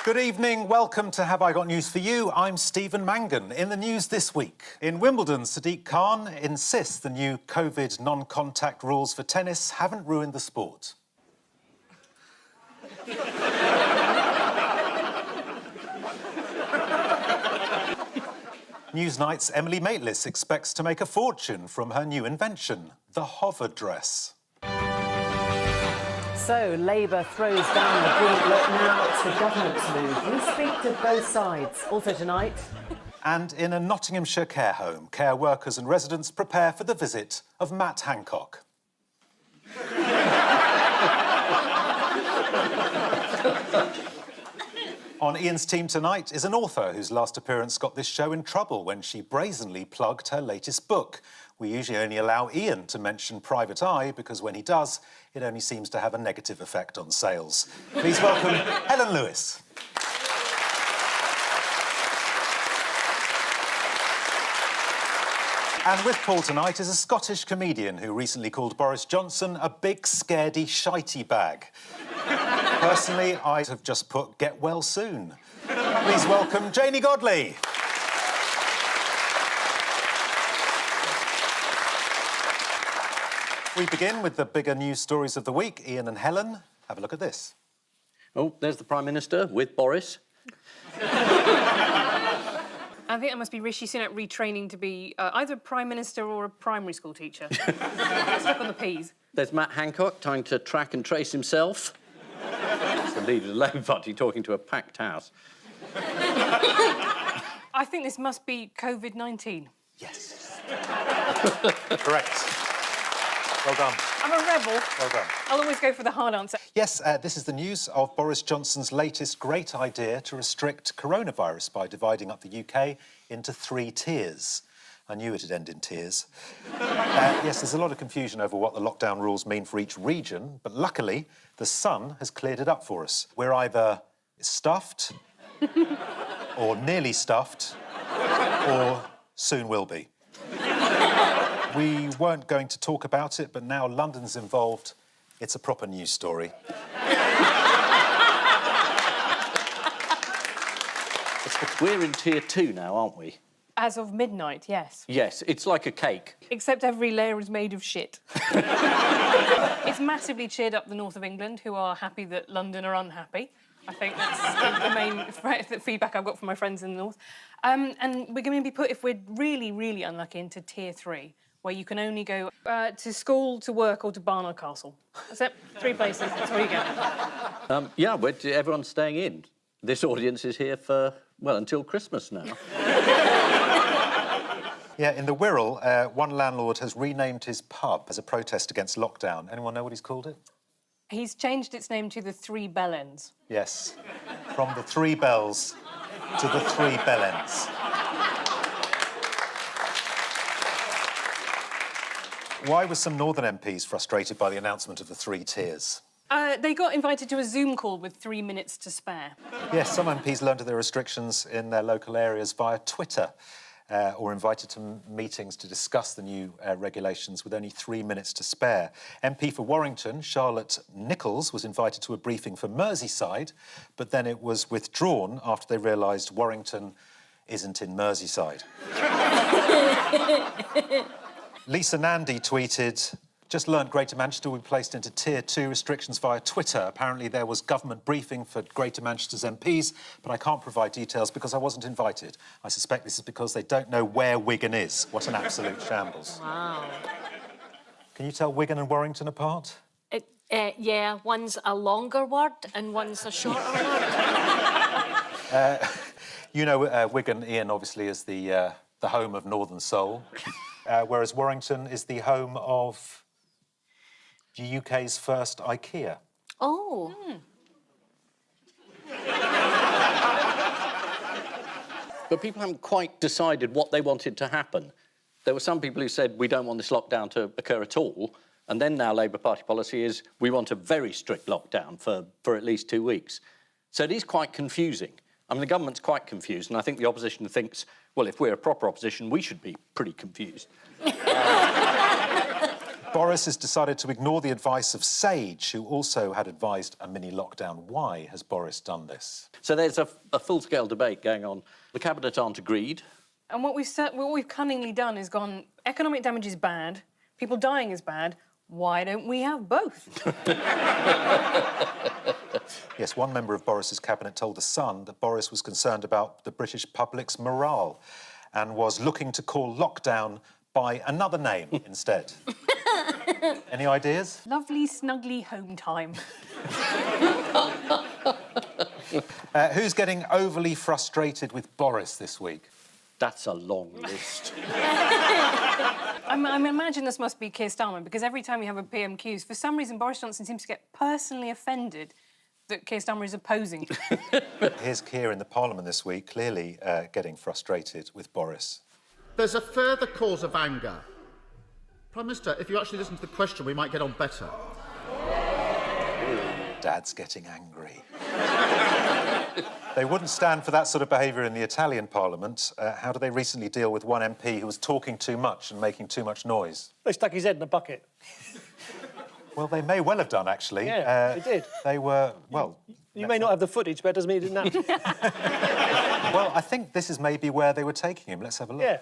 Good evening, welcome to Have I Got News For You? I'm Stephen Mangan. In the news this week, in Wimbledon, Sadiq Khan insists the new COVID non-contact rules for tennis haven't ruined the sport. Newsnight's Emily Maitlis expects to make a fortune from her new invention, the hover dress. So, Labour throws down the gauntlet. Now it's the government's move. We speak to both sides. Also tonight... And in a Nottinghamshire care home, care workers and residents prepare for the visit of Matt Hancock. On Ian's team tonight is an author whose last appearance got this show in trouble when she brazenly plugged her latest book. We usually only allow Ian to mention Private Eye because when he does, it only seems to have a negative effect on sales. Please welcome Helen Lewis. And with Paul tonight is a Scottish comedian who recently called Boris Johnson a big, scaredy, shitey bag. Personally, I have just put get well soon. Please welcome Janie Godley. We begin with the bigger news stories of the week. Ian and Helen, have a look at this. Oh, there's the Prime Minister with Boris. I think that must be Rishi Sunak retraining to be either a Prime Minister or a primary school teacher. Stuck on the P's. There's Matt Hancock trying to track and trace himself. That's the leader of the Labour Party talking to a packed house. I think this must be COVID-19. Yes. Correct. Well done. I'm a rebel. Well done. I'll always go for the hard answer. Yes, this is the news of Boris Johnson's latest great idea to restrict coronavirus by dividing up the UK into 3 tiers. I knew it'd end in tears. Yes, there's a lot of confusion over what the lockdown rules mean for each region, but luckily, the Sun has cleared it up for us. We're either stuffed, or nearly stuffed, or soon will be. We weren't going to talk about it, but now London's involved. It's a proper news story. We're in Tier 2 now, aren't we? As of midnight, yes. Yes, it's like a cake. Except every layer is made of shit. It's massively cheered up the north of England, who are happy that London are unhappy. I think that's the main feedback I've got from my friends in the north. And we're going to be put, if we're really, really unlucky, into Tier 3, where you can only go to school, to work, or to Barnard Castle. That's it. 3 places. That's where you go. Yeah, everyone's staying in. This audience is here for, well, until Christmas now. Yeah, in the Wirral, one landlord has renamed his pub as a protest against lockdown. Anyone know what he's called it? He's changed its name to the 3 Bellends. Yes, from the 3 bells to the 3 bellends. Why were some Northern MPs frustrated by the announcement of the 3 tiers? They got invited to a Zoom call with 3 minutes to spare. Yes, some MPs learned of the restrictions in their local areas via Twitter or invited to meetings to discuss the new regulations with only 3 minutes to spare. MP for Warrington, Charlotte Nichols, was invited to a briefing for Merseyside, but then it was withdrawn after they realised Warrington isn't in Merseyside. Lisa Nandy tweeted, just learnt Greater Manchester will be placed into Tier 2 restrictions via Twitter. Apparently there was government briefing for Greater Manchester's MPs, but I can't provide details because I wasn't invited. I suspect this is because they don't know where Wigan is. What an absolute shambles. Wow. Can you tell Wigan and Warrington apart? Yeah, one's a longer word and one's a shorter word. You know Wigan, Ian, obviously, is the home of Northern Soul, whereas Warrington is the home of the UK's first IKEA. Oh. But people haven't quite decided what they wanted to happen. There were some people who said, we don't want this lockdown to occur at all, and then now Labour Party policy is, we want a very strict lockdown for at least 2 weeks. So it is quite confusing. I mean, the government's quite confused, and I think the opposition thinks, well, if we're a proper opposition, we should be pretty confused. Boris has decided to ignore the advice of Sage, who also had advised a mini lockdown. Why has Boris done this? So there's a full-scale debate going on. The Cabinet aren't agreed. And what we've cunningly done is gone, economic damage is bad, people dying is bad, why don't we have both? Yes, one member of Boris's cabinet told The Sun that Boris was concerned about the British public's morale and was looking to call lockdown by another name instead. Any ideas? Lovely, snuggly home time. Who's getting overly frustrated with Boris this week? That's a long list. I imagine this must be Keir Starmer, because every time you have a PMQs, for some reason Boris Johnson seems to get personally offended that Keir Starmer is opposing. Here's Keir in the Parliament this week, clearly getting frustrated with Boris. There's a further cause of anger. Prime Minister, if you actually listen to the question, we might get on better. Dad's getting angry. They wouldn't stand for that sort of behaviour in the Italian Parliament. How do they recently deal with one MP who was talking too much and making too much noise? They stuck his head in a bucket. Well, they may well have done, actually. Yeah, they did. They were, well... You may not have the footage, but it doesn't mean it didn't happen. Well, I think this is maybe where they were taking him. Let's have a look. Yeah.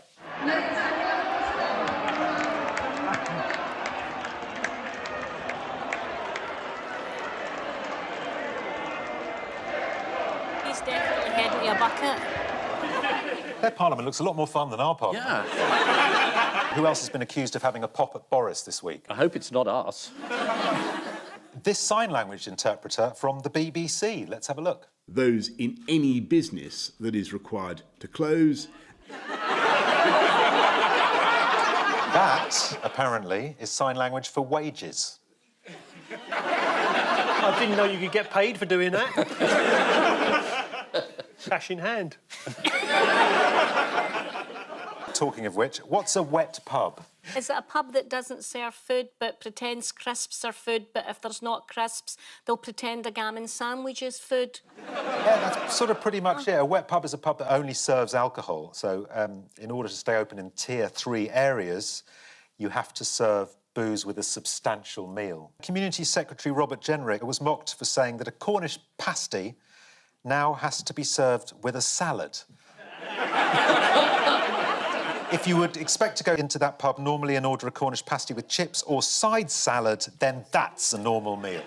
He's definitely head in a bucket. Their Parliament looks a lot more fun than our Parliament. Yeah. Who else has been accused of having a pop at Boris this week? I hope it's not us. This sign language interpreter from the BBC. Let's have a look. Those in any business that is required to close. That, apparently, is sign language for wages. I didn't know you could get paid for doing that. Cash in hand. Talking of which, what's a wet pub? Is it a pub that doesn't serve food but pretends crisps are food, but if there's not crisps, they'll pretend a gammon sandwich is food? Yeah, that's sort of pretty much it. A wet pub is a pub that only serves alcohol. So in order to stay open in Tier 3 areas, you have to serve booze with a substantial meal. Community Secretary Robert Jenrick was mocked for saying that a Cornish pasty now has to be served with a salad. If you would expect to go into that pub normally and order a Cornish pasty with chips or side salad, then that's a normal meal.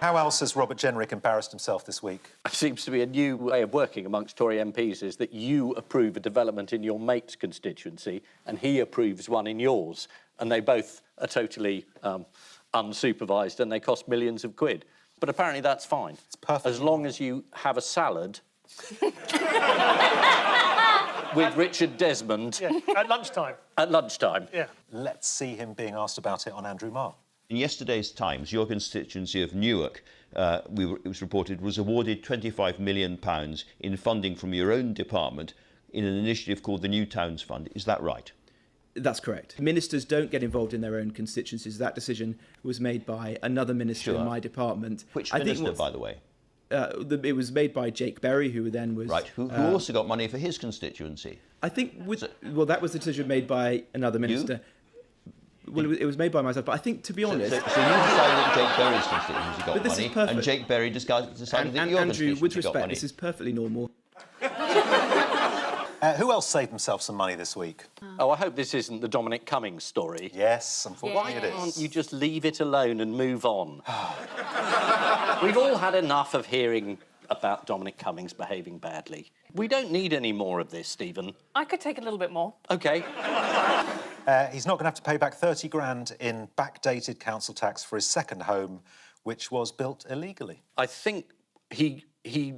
How else has Robert Jenrick embarrassed himself this week? It seems to be a new way of working amongst Tory MPs, is that you approve a development in your mate's constituency and he approves one in yours, and they both are totally unsupervised and they cost millions of quid. But apparently that's fine. It's perfect. As long as you have a salad with Richard Desmond. Yeah, at lunchtime. At lunchtime. Yeah. Let's see him being asked about it on Andrew Marr. In yesterday's Times, your constituency of Newark, it was reported, was awarded £25 million in funding from your own department in an initiative called the New Towns Fund. Is that right? That's correct. Ministers don't get involved in their own constituencies. That decision was made by another minister in my department. Which minister, by the way? It was made by Jake Berry, who then was... Right, who also got money for his constituency. I think... well, that was the decision made by another minister. Well, it was made by myself, but I think, to be honest... So you decided that Jake Berry's constituency got money, is perfect. and Jake Berry decided that your Andrew, with constituency got respect, money. this is perfectly normal. Who else saved themselves some money this week? Oh, I hope this isn't the Dominic Cummings story. Yes, unfortunately Yes. it Can't is. you just leave it alone and move on? We've all had enough of hearing about Dominic Cummings behaving badly. We don't need any more of this, Stephen. I could take a little bit more. OK. He's not going to have to pay back 30 grand in backdated council tax for his second home, which was built illegally. I think he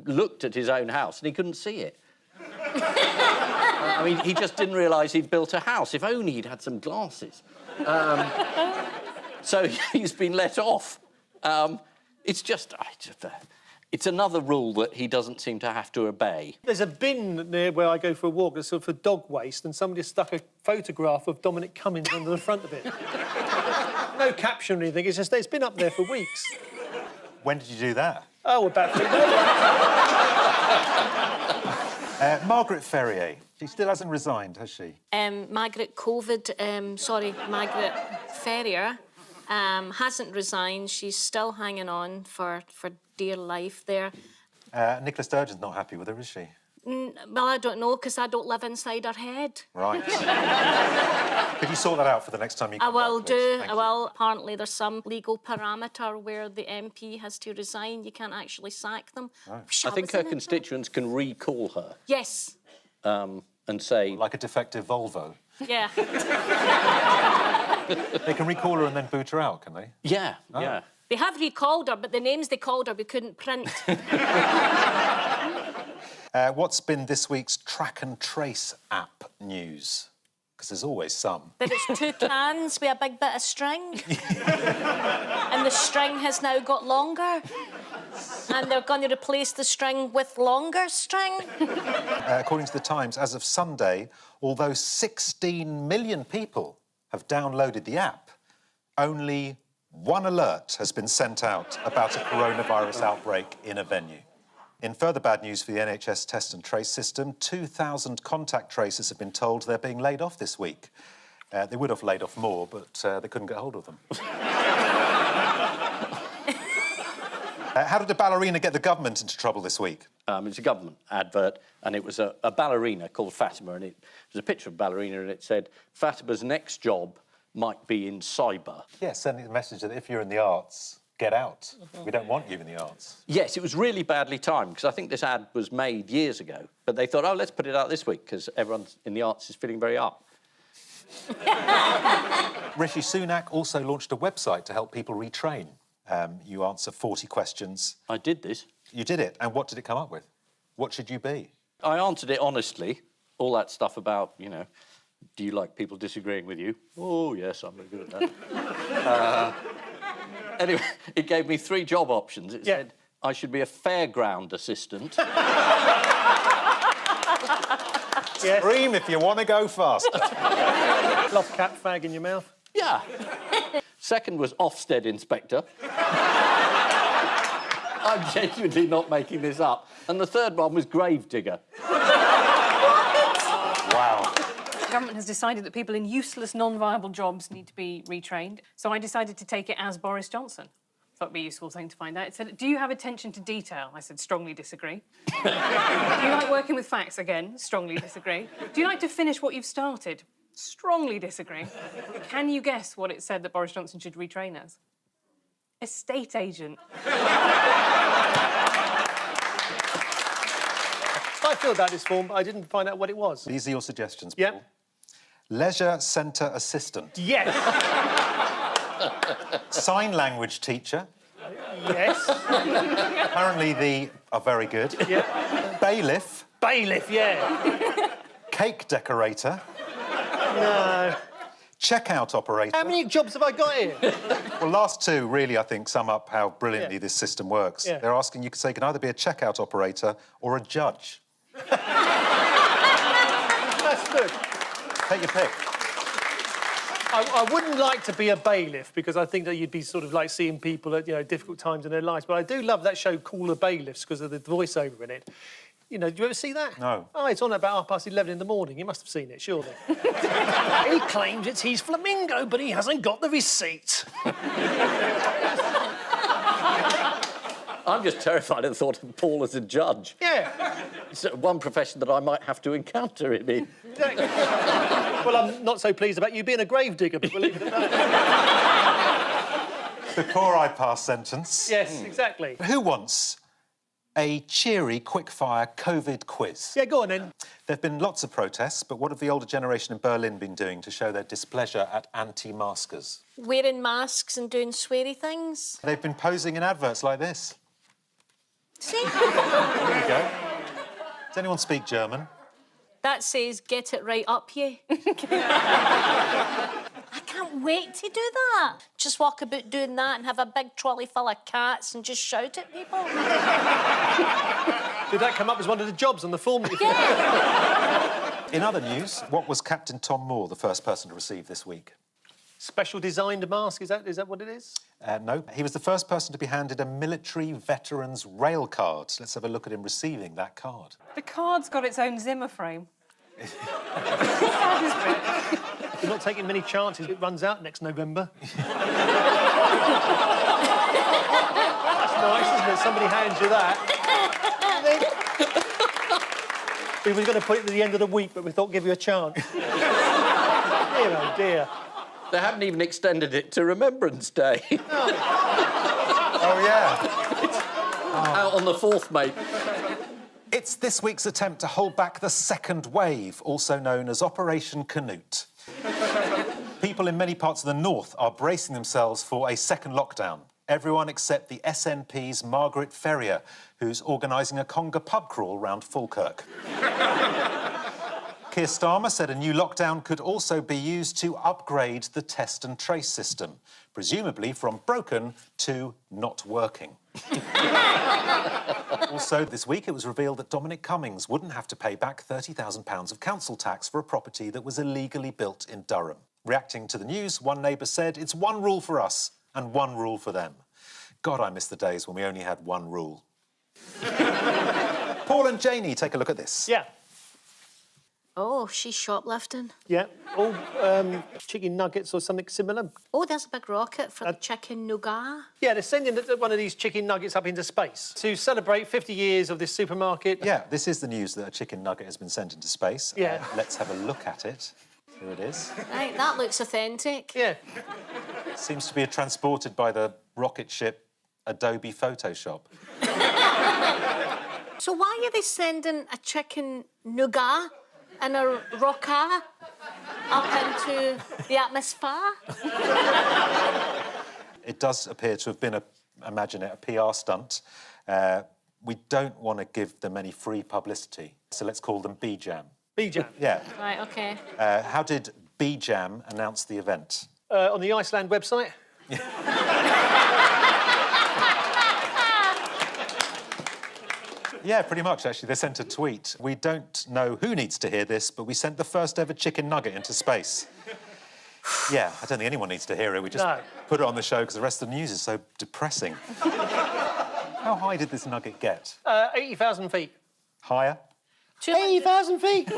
looked at his own house and he couldn't see it. I mean, he just didn't realise he'd built a house. If only he'd had some glasses. So he's been let off. It's just... it's another rule that he doesn't seem to have to obey. There's a bin near where I go for a walk that's sort of for dog waste, and somebody stuck a photograph of Dominic Cummings under the front of it. No caption or anything, it's just it's been up there for weeks. When did you do that? Oh, about 3 days. Margaret Ferrier. She still hasn't resigned, has she? Margaret Ferrier hasn't resigned. She's still hanging on for dear life there. Nicola Sturgeon's not happy with her, is she? Well, I don't know, because I don't live inside her head. Right. Could you sort that out for the next time you come I will back, please? do. Thank I you. will. Apparently, there's some legal parameter where the MP has to resign. You can't actually sack them. I think her constituents can recall her Yes. and say... Like a defective Volvo. Yeah. They can recall her and then boot her out, can they? Yeah, yeah. They have recalled her, but the names they called her we couldn't print. What's been this week's track and trace app news? Because there's always some. That it's 2 cans with a big bit of string. And the string has now got longer. And they're going to replace the string with longer string. According to The Times, as of Sunday, although 16 million people have downloaded the app, only 1 alert has been sent out about a coronavirus outbreak in a venue. In further bad news for the NHS test and trace system, 2,000 contact tracers have been told they're being laid off this week. They would have laid off more, but they couldn't get hold of them. How did a ballerina get the government into trouble this week? It's a government advert, and it was a ballerina called Fatima, and it was a picture of a ballerina, and it said, Fatima's next job might be in cyber. Yeah, sending the message that if you're in the arts, get out. We don't want you in the arts. Yes, it was really badly timed, because I think this ad was made years ago, but they thought, oh, let's put it out this week, because everyone in the arts is feeling very up. Rishi Sunak also launched a website to help people retrain. You answer 40 questions. I did this. You did it, and what did it come up with? What should you be? I answered it honestly. All that stuff about, you know, do you like people disagreeing with you? Oh, yes, I'm very good at that. Anyway, it gave me 3 job options. It said I should be a fairground assistant. Scream if you want to go faster. Cloth cap fag in your mouth. Yeah. Second was Ofsted inspector. I'm genuinely not making this up. And the third one was grave digger. Wow. The government has decided that people in useless, non-viable jobs need to be retrained. So I decided to take it as Boris Johnson. Thought it'd be a useful thing to find out. It said, do you have attention to detail? I said, strongly disagree. Do you like working with facts? Again, strongly disagree. Do you like to finish what you've started? Strongly disagree. Can you guess what it said that Boris Johnson should retrain as? Estate agent. I filled out this form, but I didn't find out what it was. These are your suggestions, Yep. Paul. Leisure centre assistant. Yes. Sign language teacher. Yes. Apparently they are very good. Yeah. Bailiff. Bailiff, yeah. Cake decorator. No. Checkout operator. How many jobs have I got here? Well, last 2 really, I think, sum up how brilliantly this system works. Yeah. They're asking you could say you can either be a checkout operator or a judge. That's good. Take your pick. I wouldn't like to be a bailiff because I think that you'd be sort of like seeing people at difficult times in their lives. But I do love that show, Call the Bailiffs, because of the voiceover in it. You know, do you ever see that? No. Oh, it's on about 11:30 in the morning. You must have seen it, surely. He claims it's his flamingo, but he hasn't got the receipt. I'm just terrified at the thought of Paul as a judge. Yeah. It's one profession that I might have to encounter it in. Exactly. Well, I'm not so pleased about you being a gravedigger, but believe it or not. Before I pass sentence. Yes, exactly. Who wants a cheery, quick-fire COVID quiz? Yeah, go on then. There have been lots of protests, but what have the older generation in Berlin been doing to show their displeasure at anti-maskers? Wearing masks and doing sweary things. They've been posing in adverts like this. See? There you go. Does anyone speak German? That says, get it right up, ye. I can't wait to do that. Just walk about doing that and have a big trolley full of cats and just shout at people. Did that come up as one of the jobs on the form that you filled out? Yeah. In other news, what was Captain Tom Moore the first person to receive this week? Special designed mask, is that what it is? No, he was the first person to be handed a military veteran's rail card. Let's have a look at him receiving that card. The card's got its own Zimmer frame. You're not taking many chances. It runs out next November. That's nice, isn't it? Somebody hands you that. We were going to put it at the end of the week, but we thought give you a chance. Dear, oh dear. They haven't even extended it to Remembrance Day. Oh, yeah. Out on the 4th, mate. It's this week's attempt to hold back the second wave, also known as Operation Canute. People in many parts of the north are bracing themselves for a second lockdown. Everyone except the SNP's Margaret Ferrier, who's organising a conga pub crawl round Falkirk. Keir Starmer said a new lockdown could also be used to upgrade the test and trace system, presumably from broken to not working. Also, this week it was revealed that Dominic Cummings wouldn't have to pay back £30,000 of council tax for a property that was illegally built in Durham. Reacting to the news, one neighbour said, "It's one rule for us and one rule for them." God, I miss the days when we only had one rule. Paul and Janie, take a look at this. Yeah. Oh, she's shoplifting. Yeah. Oh, chicken nuggets or something similar. Oh, there's a big rocket for the chicken nougat. Yeah, they're sending one of these chicken nuggets up into space to celebrate 50 years of this supermarket. Yeah, this is the news that a chicken nugget has been sent into space. Yeah. Let's have a look at it. Here it is. Right, that looks authentic. Yeah. Seems to be transported by the rocket ship Adobe Photoshop. So why are they sending a chicken nougat and a rocket up into the atmosphere? It does appear to have been, imagine it, a PR stunt. We don't want to give them any free publicity, so let's call them B-Jam. B-Jam? Yeah. Right, OK. How did B-Jam announce the event? On the Iceland website. Yeah, pretty much, actually. They sent a tweet. We don't know who needs to hear this, but we sent the first ever chicken nugget into space. Yeah, I don't think anyone needs to hear it. We just put it on the show because the rest of the news is so depressing. How high did this nugget get? 80,000 feet. Higher? 80,000 feet!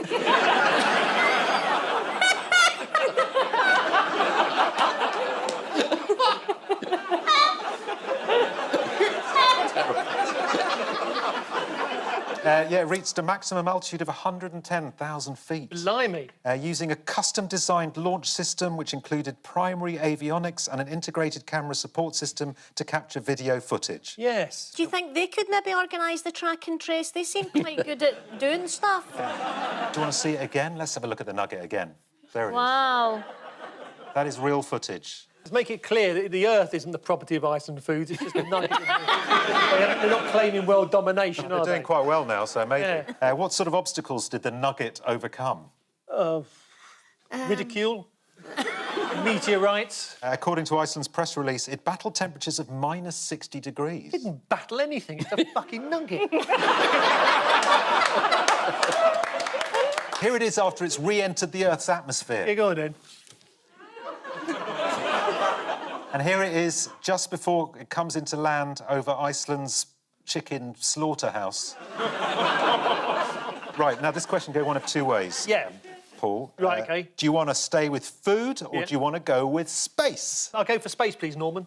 Yeah, it reached a maximum altitude of 110,000 feet. Blimey. Using a custom-designed launch system which included primary avionics and an integrated camera support system to capture video footage. Yes. Do you think they could maybe organise the track and trace? They seem quite good at doing stuff. Do you want to see it again? Let's have a look at the nugget again. There it is. Wow. That is real footage. Let's make it clear that the Earth isn't the property of Iceland Foods, it's just a nugget. They're not claiming world domination, They're are doing they? quite well now, so maybe. Yeah. What sort of obstacles did the nugget overcome? Ridicule, meteorites. According to Iceland's press release, it battled temperatures of minus 60 degrees. Didn't battle anything, it's a fucking nugget. Here it is after it's re-entered the Earth's atmosphere. Here you go then. And here it is just before it comes into land over Iceland's chicken slaughterhouse. Right, now this question can go one of two ways. Yeah. Paul. Right, OK. Do you want to stay with food or do you want to go with space? I'll go for space, please, Norman.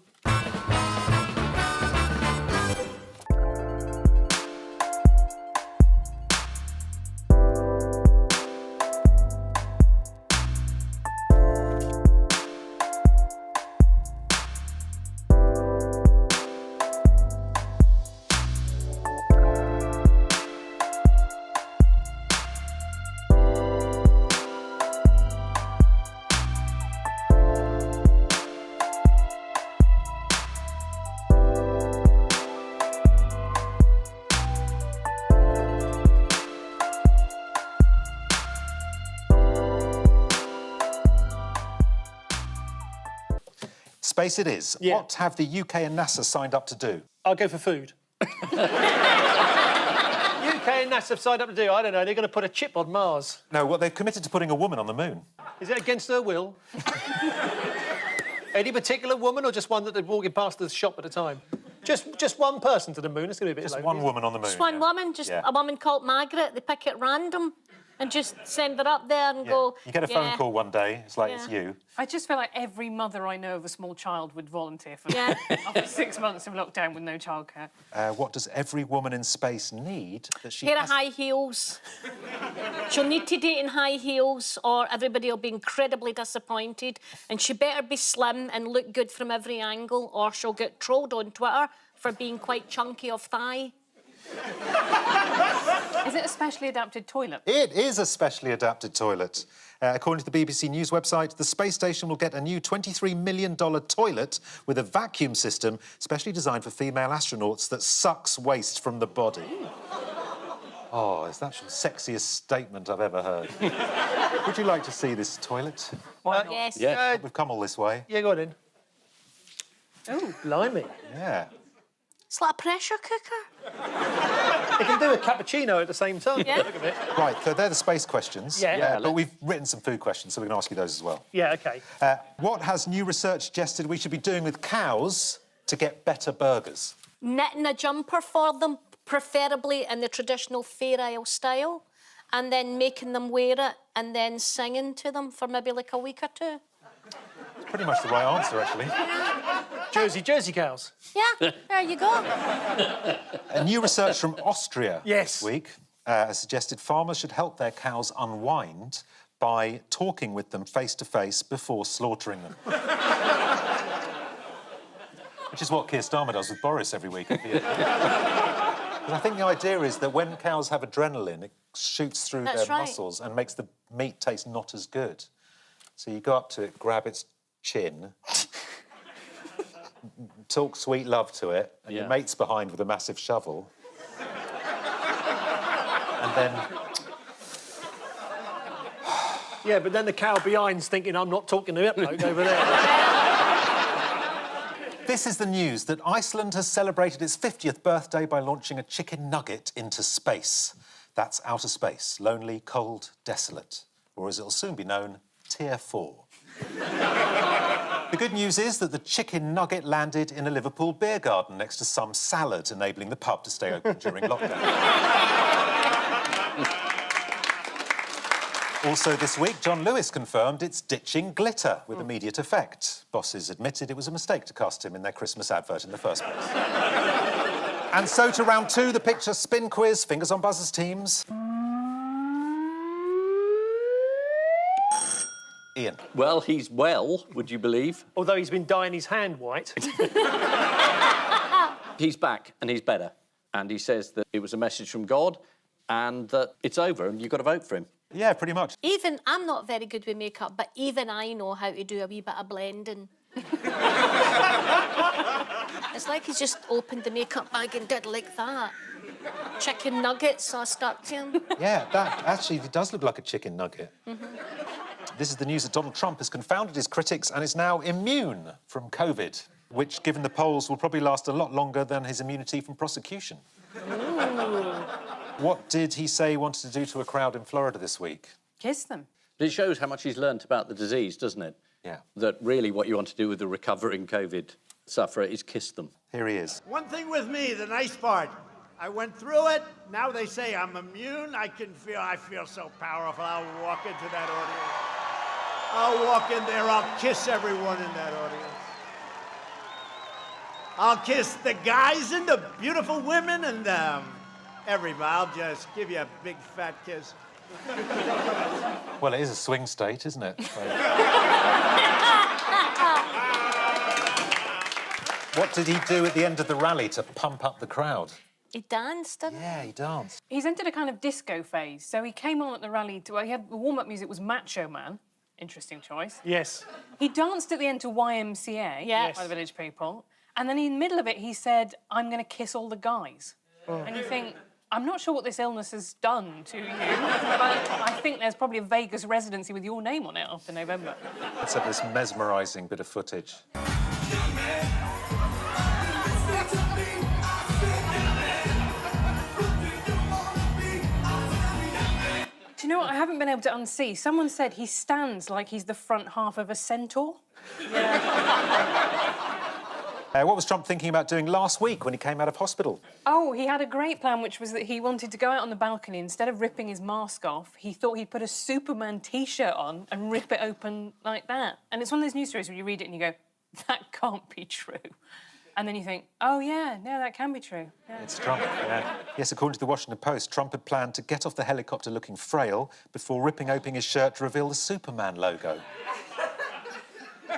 Space it is. Yeah. What have the UK and NASA signed up to do? I'll go for food. UK and NASA have signed up to do, I don't know, they're going to put a chip on Mars. No, well, they've committed to putting a woman on the moon. Is it against her will? Any particular woman or just one that they're walking past the shop at a time? Just one person to the moon. It's going to be a bit Just low, one isn't it? woman on the moon. Just one yeah. woman, just Yeah. a woman called Margaret. They pick at random and just send her up there and Yeah. go. You get a phone call one day, it's like, it's Yeah. you. I just feel like every mother I know of a small child would volunteer for Yeah. after 6 months of lockdown with no childcare. What does every woman in space need that she Pair of has? high heels. She'll need to date in high heels or everybody will be incredibly disappointed. And she better be slim and look good from every angle or she'll get trolled on Twitter for being quite chunky of thigh. Is it a specially adapted toilet? It is a specially adapted toilet. According to the BBC News website, the space station will get a new $23 million toilet with a vacuum system specially designed for female astronauts that sucks waste from the body. Oh, is that the sexiest statement I've ever heard? Would you like to see this toilet? Yes. Yeah. We've come all this way. Yeah, go on in. Oh, Blimey. Yeah. It's like a pressure cooker. They can do a cappuccino at the same time. Yeah. Look at it. Right, so they're the space questions. Yeah. Yeah, but we've written some food questions, so we can ask you those as well. Yeah, OK. What has new research suggested we should be doing with cows to get better burgers? Knitting a jumper for them, preferably in the traditional Fair Isle style, and then making them wear it and then singing to them for maybe like a week or two. Pretty much the right answer, actually. Jersey cows. Yeah, there you go. A new research from Austria Yes. this week has suggested farmers should help their cows unwind by talking with them face to face before slaughtering them. Which is what Keir Starmer does with Boris every week. And I think the idea is that when cows have adrenaline, it shoots through That's their right. muscles and makes the meat taste not as good. So you go up to it, grab its chin, talk sweet love to it, and your Yeah. mate's behind with a massive shovel. And then, Yeah, but then the cow behind's thinking, I'm not talking to that bloke over there. this is the news that Iceland has celebrated its 50th birthday by launching a chicken nugget into space. That's outer space, lonely, cold, desolate, or as it'll soon be known, Tier 4. The good news is that the chicken nugget landed in a Liverpool beer garden next to some salad, enabling the pub to stay open during lockdown. Also this week, John Lewis confirmed it's ditching glitter with immediate effect. Bosses admitted it was a mistake to cast him in their Christmas advert in the first place. And so to round two, the picture spin quiz. Fingers on buzzers, teams. Ian. Well, he's well, would you believe? Although he's been dyeing his hand white. He's back and he's better. And he says that it was a message from God and that it's over and you've got to vote for him. Yeah, pretty much. Even, I'm not very good with makeup, but even I know how to do a wee bit of blending. It's like he's just opened the makeup bag and did like that. Chicken nuggets are stuck to him. Yeah, that actually does look like a chicken nugget. This is the news that Donald Trump has confounded his critics and is now immune from COVID, which, given the polls, will probably last a lot longer than his immunity from prosecution. What did he say he wanted to do to a crowd in Florida this week? Kiss them. It shows how much he's learnt about the disease, doesn't it? Yeah. That really what you want to do with a recovering COVID sufferer is kiss them. Here he is. One thing with me, the nice part, I went through it. Now they say I'm immune. I feel so powerful. I'll walk into that audience. I'll walk in there. I'll kiss everyone in that audience. I'll kiss the guys and the beautiful women and everybody. I'll just give you a big fat kiss. Well, it is a swing state, isn't it? What did he do at the end of the rally to pump up the crowd? He danced, didn't he? Yeah, he danced. He's entered a kind of disco phase. So he came on at the rally to... He had the warm-up music was Macho Man. Interesting choice. Yes. He danced at the end to YMCA Yes. by the Village People. And then in the middle of it, he said, I'm going to kiss all the guys. And you think, I'm not sure what this illness has done to you, but I think there's probably a Vegas residency with your name on it after November. Let's have this mesmerising bit of footage. Do you know what I haven't been able to unsee? Someone said he stands like he's the front half of a centaur. What was Trump thinking about doing last week when he came out of hospital? Oh, he had a great plan, which was that he wanted to go out on the balcony. Instead of ripping his mask off, he thought he'd put a Superman T-shirt on and rip it open like that. And it's one of those news stories where you read it and you go, that can't be true. And then you think, oh, yeah, no, that can be true. Yeah. It's Trump, yeah. Yes, according to the Washington Post, Trump had planned to get off the helicopter looking frail before ripping open his shirt to reveal the Superman logo.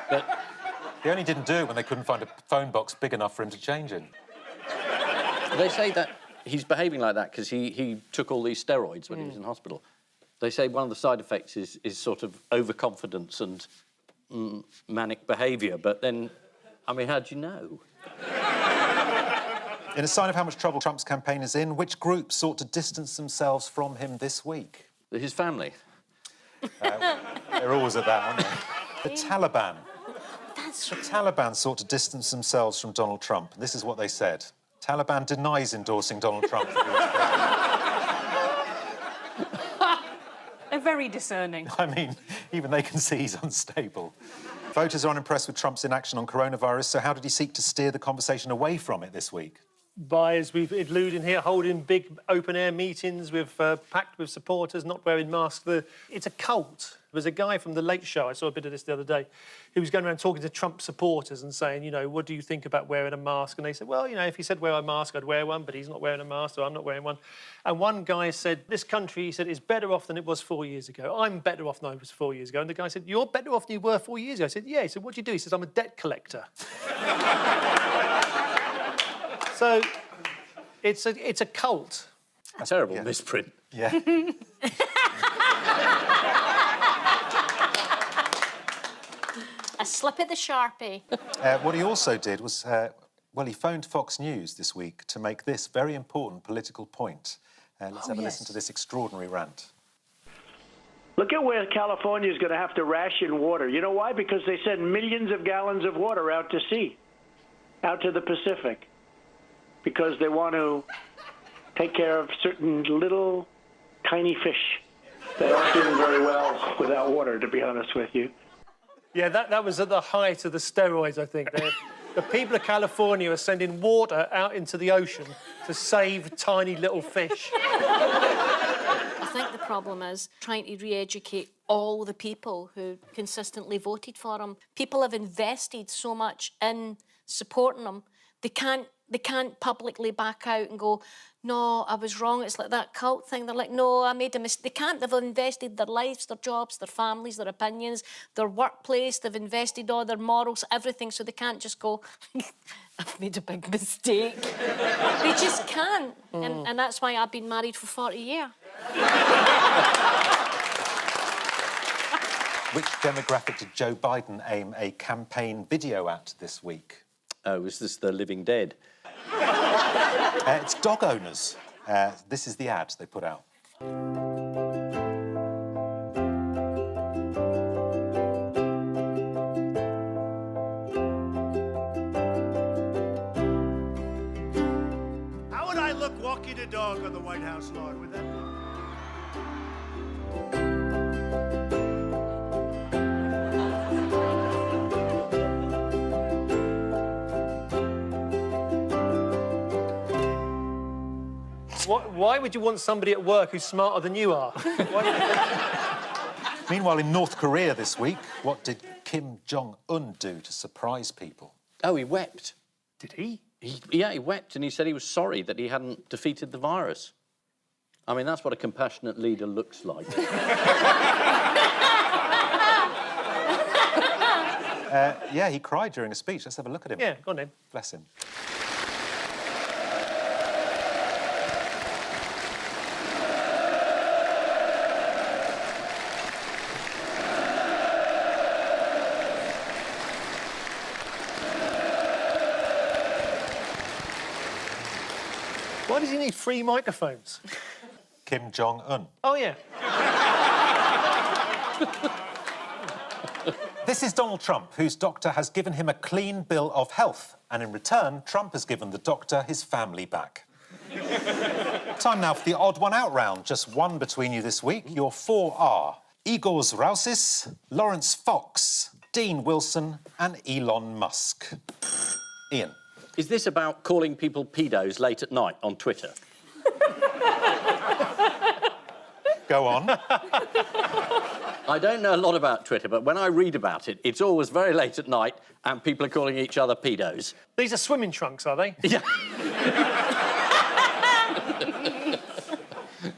But he only didn't do it when they couldn't find a phone box big enough for him to change in. They say that he's behaving like that because he took all these steroids when he was in hospital. They say one of the side effects is sort of overconfidence and manic behaviour, but then, I mean, how do you know? In a sign of how much trouble Trump's campaign is in, which group sought to distance themselves from him this week? His family. They're always at that, aren't they? The Taliban. The Taliban sought to distance themselves from Donald Trump. This is what they said. Taliban denies endorsing Donald Trump for US president. They're very discerning. I mean, even they can see he's unstable. Voters are unimpressed with Trump's inaction on coronavirus, so how did he seek to steer the conversation away from it this week? By, as we've alluded here, holding big open-air meetings with packed with supporters, not wearing masks. It's a cult. There was a guy from The Late Show, I saw a bit of this the other day, who was going around talking to Trump supporters and saying, you know, what do you think about wearing a mask? And they said, well, you know, if he said wear a mask, I'd wear one, but he's not wearing a mask, so I'm not wearing one. And one guy said, this country, he said, is better off than it was 4 years ago. I'm better off than I was 4 years ago. And the guy said, you're better off than you were 4 years ago. I said, yeah. He said, what do you do? He says, I'm a debt collector. So it's a cult. A terrible misprint. Yeah. A slip of the Sharpie. What he also did was, well, he phoned Fox News this week to make this very important political point. Let's have a listen to this extraordinary rant. Look at where California is going to have to ration water. You know why? Because they send millions of gallons of water out to sea, out to the Pacific, because they want to take care of certain little tiny fish that aren't doing very well without water, to be honest with you. Yeah, that was at the height of the steroids, I think. The people of California are sending water out into the ocean to save tiny little fish. I think the problem is trying to re-educate all the people who consistently voted for him. People have invested so much in supporting him, they can't publicly back out and go, no, I was wrong. It's like that cult thing. They're like, no, I made a mistake. They can't. They've invested their lives, their jobs, their families, their opinions, their workplace. They've invested all their morals, everything. So they can't just go, I've made a big mistake. They just can't. And that's why I've been married for 40 years. Which demographic did Joe Biden aim a campaign video at this week? Oh, was this The Living Dead? It's dog owners. This is the ad they put out. How would I look walking a dog on the White House lawn? Would that be? Why would you want somebody at work who's smarter than you are? Meanwhile, in North Korea this week, what did Kim Jong-un do to surprise people? Oh, he wept. Did he? Yeah, he wept and he said he was sorry that he hadn't defeated the virus. I mean, that's what a compassionate leader looks like. Yeah, he cried during a speech. Let's have a look at him. Yeah, go on then. Bless him. Why does he need 3 microphones? Kim Jong-un. Oh, yeah. This is Donald Trump, whose doctor has given him a clean bill of health, and in return, Trump has given the doctor his family back. Time now for the odd one out round. Just one between you this week. Your 4 are Igor Zrausis, Lawrence Fox Dean Wilson and Elon Musk. Ian. Is this about calling people pedos late at night on Twitter? Go on. I don't know a lot about Twitter, but when I read about it, it's always very late at night and people are calling each other pedos. These are swimming trunks, are they? Yeah.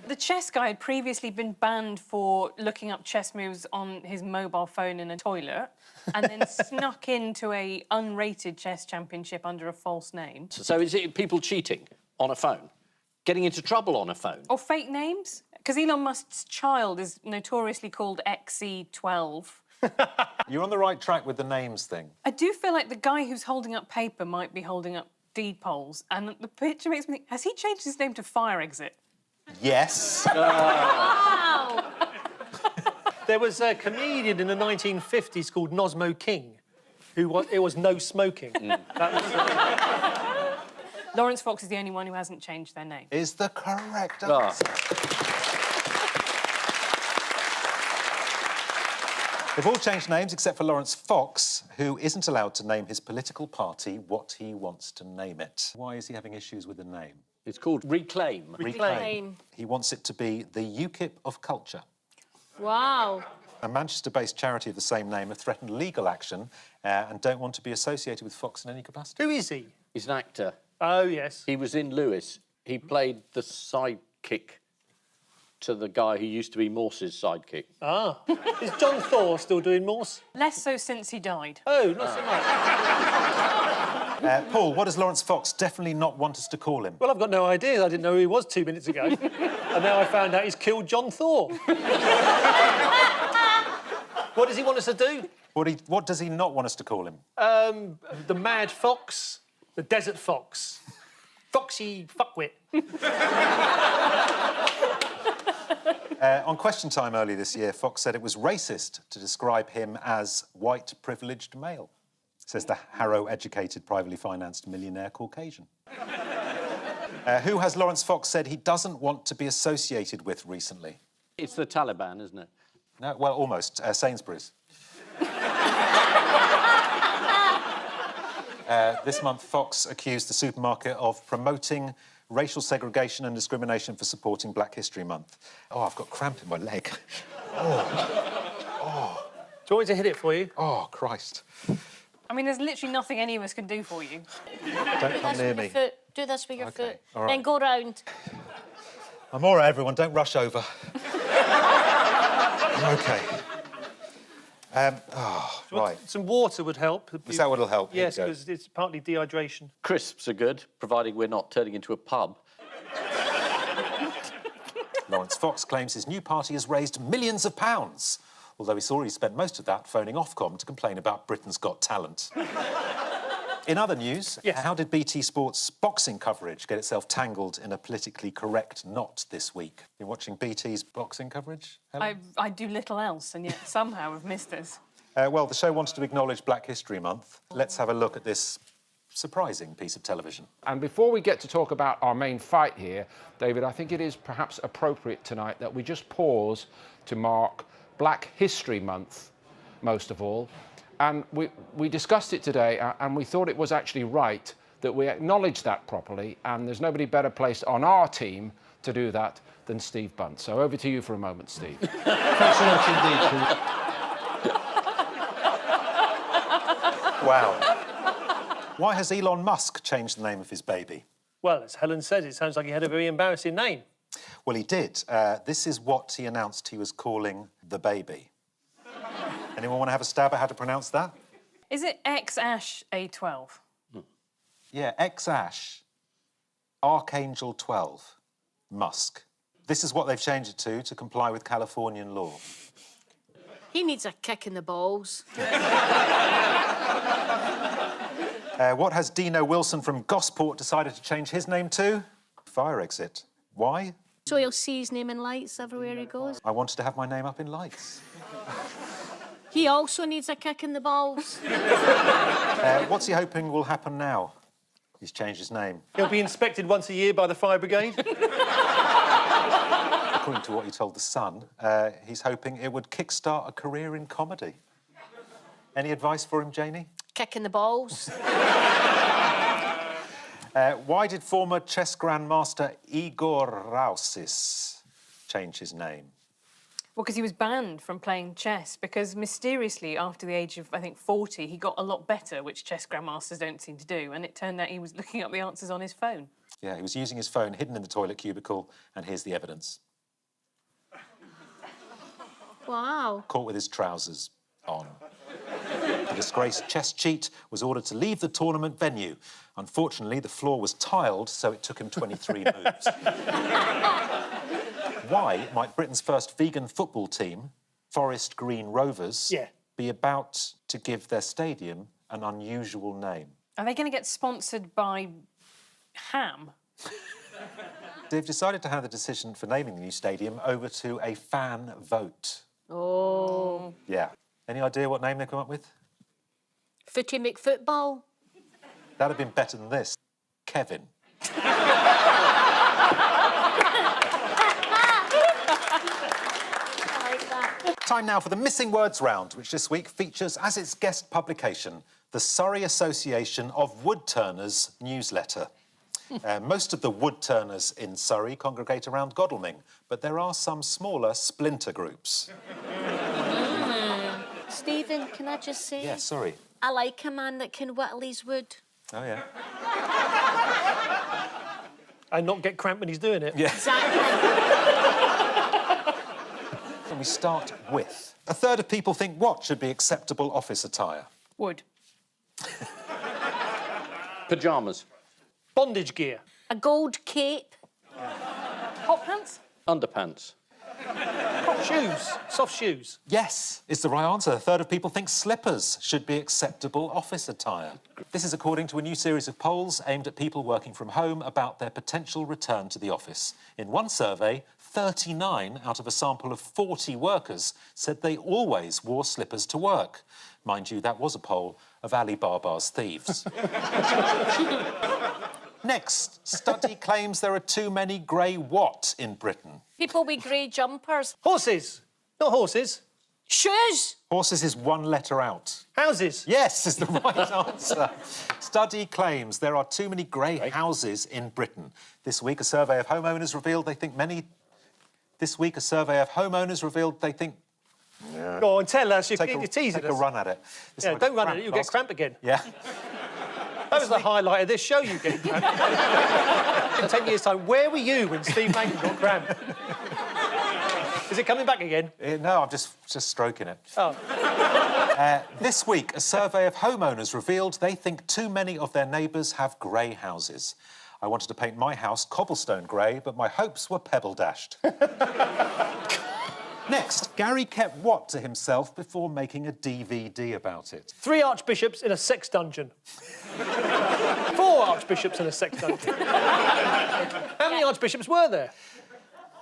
The chess guy had previously been banned for looking up chess moves on his mobile phone in a toilet and then snuck into a unrated chess championship under a false name. So is it people cheating on a phone? Getting into trouble on a phone? Or fake names? Because Elon Musk's child is notoriously called XC12. You're on the right track with the names thing. I do feel like the guy who's holding up paper might be holding up deed polls, and the picture makes me think, has he changed his name to Fire Exit? Yes. Wow! There was a comedian in the 1950s called Nosmo King, it was no smoking. That was, Lawrence Fox is the only one who hasn't changed their name. Is the correct Ah. answer. They've all changed names except for Lawrence Fox, who isn't allowed to name his political party what he wants to name it. Why is he having issues with the name? It's called Reclaim. Reclaim. He wants it to be the UKIP of culture. Wow. A Manchester-based charity of the same name have threatened legal action and don't want to be associated with Fox in any capacity. who is he? He's an actor. Oh, yes. He was in Lewis. He played the sidekick to the guy who used to be Morse's sidekick. Ah. Is John Thor still doing Morse? Less so since he died. Oh, not so much. Paul, what does Lawrence Fox definitely not want us to call him? Well, I've got no idea. I didn't know who he was 2 minutes ago. And now I found out he's killed John Thor. What does he want us to do? What does he not want us to call him? The Mad Fox, the Desert Fox, Foxy Fuckwit. On Question Time earlier this year, Fox said it was racist to describe him as white privileged male, says the Harrow-educated, privately financed millionaire Caucasian. Who has Lawrence Fox said he doesn't want to be associated with recently? It's the Taliban, isn't it? No, well, almost. Sainsbury's. This month, Fox accused the supermarket of promoting racial segregation and discrimination for supporting Black History Month. Oh, I've got cramp in my leg. Oh. Do you want me to hit it for you? Oh, Christ. I mean, there's literally nothing any of us can do for you. Don't come near me. Foot. Do this with your Okay, foot. all right. Then go round. I'm all right, everyone. Don't rush over. OK. Right. Some water would help. Is that what'll help? Here Yes, you go. because it's partly dehydration. Crisps are good, providing we're not turning into a pub. Lawrence Fox claims his new party has raised millions of pounds, although he's already spent most of that phoning Ofcom to complain about Britain's Got Talent. In other news, how did BT Sport's boxing coverage get itself tangled in a politically correct knot this week? Been watching BT's boxing coverage, Helen? I do little else, and yet somehow have missed this. Well, the show wanted to acknowledge Black History Month. Let's have a look at this surprising piece of television. And before we get to talk about our main fight here, David, I think it is perhaps appropriate tonight that we just pause to mark Black History Month, most of all. And we discussed it today, and we thought it was actually right that we acknowledge that properly, and there's nobody better placed on our team to do that than Steve Bunt. So over to you for a moment, Steve. Thanks so much indeed, Paul. Wow. Why has Elon Musk changed the name of his baby? Well, as Helen said, it sounds like he had a very embarrassing name. Well, he did. This is what he announced he was calling the baby. Anyone want to have a stab at how to pronounce that? Is it X-Ash A12? Yeah, X-Ash, Archangel 12, Musk. This is what they've changed it to comply with Californian law. He needs a kick in the balls. What has Dino Wilson from Gosport decided to change his name to? Fire Exit. Why? So he'll see his name in lights everywhere he goes. I wanted to have my name up in lights. He also needs a kick in the balls. What's he hoping will happen now? He's changed his name. He'll be inspected once a year by the fire brigade. According to what he told The Sun, he's hoping it would kickstart a career in comedy. Any advice for him, Janie? Kicking the balls. Why did former chess grandmaster Igor Rausis change his name? Well, because he was banned from playing chess because mysteriously, after the age of, I think, 40, he got a lot better, which chess grandmasters don't seem to do, and it turned out he was looking up the answers on his phone. Yeah, he was using his phone hidden in the toilet cubicle, and here's the evidence. Wow. Caught with his trousers on. The disgraced chess cheat was ordered to leave the tournament venue. Unfortunately, the floor was tiled, so it took him 23 moves. Why might Britain's first vegan football team, Forest Green Rovers, be about to give their stadium an unusual name? Are they going to get sponsored by ham? They've decided to hand the decision for naming the new stadium over to a fan vote. Oh. Yeah. Any idea what name they come up with? Footy McFootball. That'd have been better than this. Kevin. I like that. Time now for the Missing Words round, which this week features as its guest publication the Surrey Association of Woodturners newsletter. Most of the woodturners in Surrey congregate around Godalming, but there are some smaller splinter groups. Stephen, can I just say? Yeah, sorry. I like a man that can whittle his wood. Oh, yeah. And not get cramped when he's doing it. Yeah. Exactly. And we start with... A third of people think what should be acceptable office attire? Wood. Pyjamas. Bondage gear. A gold cape. Hot pants? Underpants. Shoes. Soft shoes. Yes, is the right answer. A third of people think slippers should be acceptable office attire. This is according to a new series of polls aimed at people working from home about their potential return to the office. In one survey, 39 out of a sample of 40 workers said they always wore slippers to work. Mind you, that was a poll of Ali Baba's thieves. Next, study claims there are too many grey what in Britain? People with grey jumpers. Horses. Not horses. Shoes. Horses is one letter out. Houses. Yes, is the right answer. Study claims there are too many grey houses in Britain. This week, a survey of homeowners revealed they think Yeah. Go on, tell us. You're teasing Take a us. run at it. This Yeah, one don't got run at it. You'll cramp get cramp again. Yeah. That was the highlight of this show, you get cramp. In 10 years' time, where were you when Steve Mangan got cramp? Is it coming back again? No, I'm just stroking it. Oh. This week, a survey of homeowners revealed they think too many of their neighbours have grey houses. I wanted to paint my house cobblestone grey, but my hopes were pebble-dashed. Next, Gary kept what to himself before making a DVD about it? 3 archbishops in a sex dungeon. 4 archbishops in a sex dungeon. How many archbishops were there?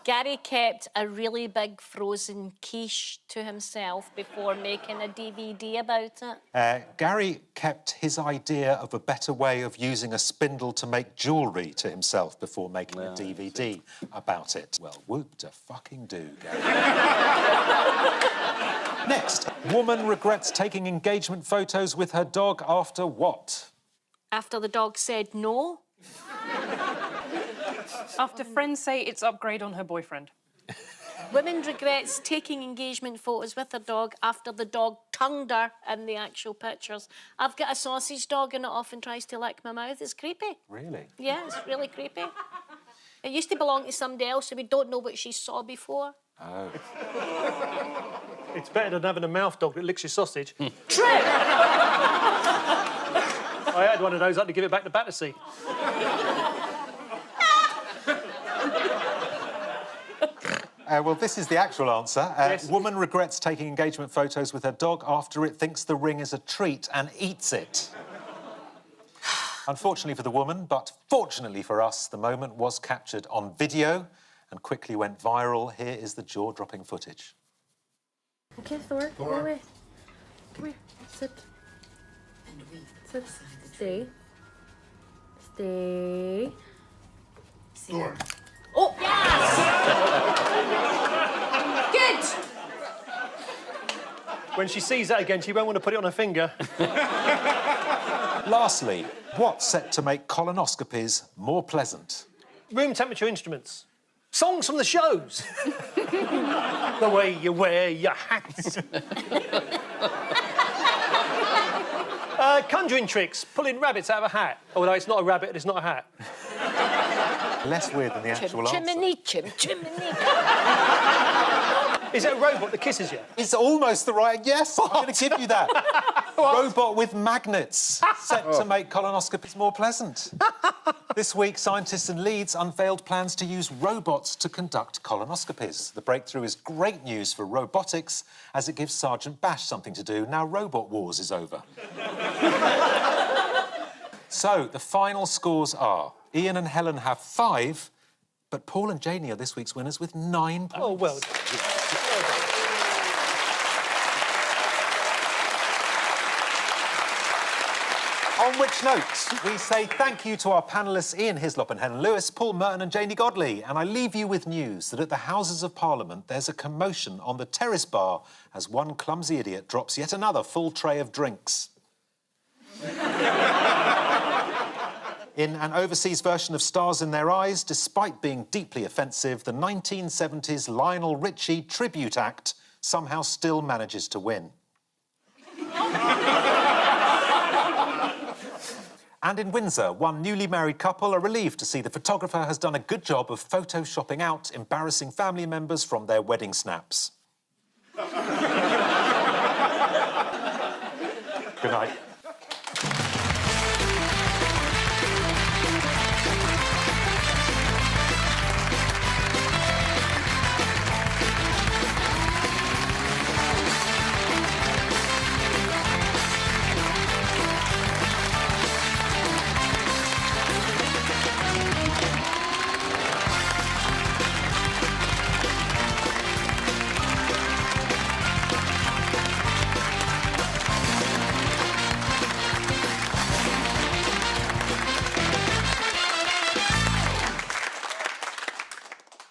Gary kept a really big frozen quiche to himself before making a DVD about it. Gary kept his idea of a better way of using a spindle to make jewellery to himself before making a DVD about it. Well, whoop-de-fucking do, Gary. Next, woman regrets taking engagement photos with her dog after what? After the dog said no. After friends say it's upgrade on her boyfriend. Woman regrets taking engagement photos with her dog after the dog tongued her in the actual pictures. I've got a sausage dog and it often tries to lick my mouth. It's creepy. Really? Yeah, it's really creepy. It used to belong to somebody else, so we don't know what she saw before. Oh. It's better than having a mouth dog that licks your sausage. True! I had one of those. I had to give it back to Battersea. Well, this is the actual answer. Yes. Woman regrets taking engagement photos with her dog after it thinks the ring is a treat and eats it. Unfortunately for the woman, but fortunately for us, the moment was captured on video and quickly went viral. Here is the jaw-dropping footage. Okay, Thor, go away. Come here, sit. Sit. Stay. Stay. Thor. Oh, yes! Good! When she sees that again, she won't want to put it on her finger. Lastly, what's set to make colonoscopies more pleasant? Room temperature instruments. Songs from the shows. The way you wear your hats. Conjuring tricks, pulling rabbits out of a hat. Oh, no, it's not a rabbit, it's not a hat. Less weird than the actual answer. Chimney. Is it a robot that kisses you? It's almost the right... Yes, I'm going to give you that. Robot with magnets, set to make colonoscopies more pleasant. This week, scientists in Leeds unveiled plans to use robots to conduct colonoscopies. The breakthrough is great news for robotics, as it gives Sergeant Bash something to do now Robot Wars is over. So, the final scores are... Ian and Helen have 5, but Paul and Janie are this week's winners with 9 points. Oh, well. On which note, we say thank you to our panellists Ian Hislop and Helen Lewis, Paul Merton and Janie Godley. And I leave you with news that at the Houses of Parliament there's a commotion on the terrace bar as one clumsy idiot drops yet another full tray of drinks. In an overseas version of Stars in Their Eyes, despite being deeply offensive, the 1970s Lionel Richie tribute act somehow still manages to win. And in Windsor, one newly married couple are relieved to see the photographer has done a good job of photoshopping out embarrassing family members from their wedding snaps. Good night.